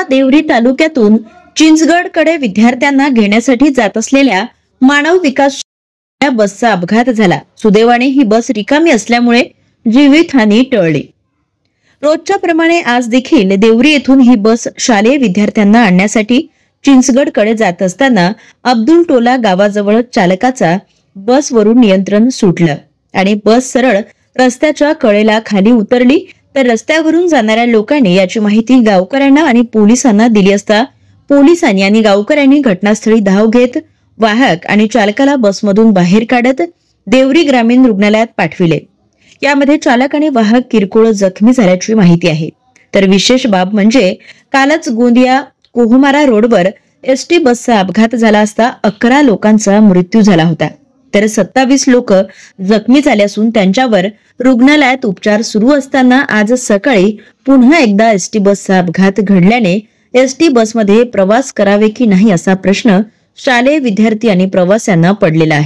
देवरी तालुक्यातून चिंचगडकडे विद्यार्थ्यांना घेण्यासाठी जात असलेल्या मानव विकास बसचा अपघात झाला। सुदैवाने ही बस रिकामी असल्यामुळे जीवितहानी टळली। रोजच्या प्रमाणे आज देखील देवरी येथून ही बस शालेय विद्यार्थ्यांना आणण्यासाठी चिंचगडकडे जात असताना अब्दुल टोला गावाजवळ चालकाचा बसवरून नियंत्रण सुटलं आणि बस सरळ रस्त्याच्या कडेला खाली उतरली। तर रस्त्यावरून जाणाऱ्या लोकांनी याची माहिती गावकऱ्यांना आणि पोलिसांना दिली असता पोलिसांनी आणि गावकऱ्यांनी घटनास्थळी धाव घेत वाहक आणि चालकाला बसमधून बाहेर काढत देवरी ग्रामीण रुग्णालयात पाठविले। यामध्ये चालक आणि वाहक किरकोळ जखमी झाल्याची माहिती आहे। तर विशेष बाब म्हणजे कालच गोंदिया कोहमारा रोडवर एसटी बसचा अपघात झाला असता 11 लोकांचा मृत्यू झाला होता, तर 27 लोक जखमी झाले असून त्यांच्यावर रुग्णालयात उपचार सुरू असताना आज सकाळी पुन्हा एकदा एसटी बसचा अपघात घडल्याने एसटी बसमध्ये प्रवास करावे की नाही असा प्रश्न शालेय विद्यार्थी आणि प्रवाशांना पडलेला आहे।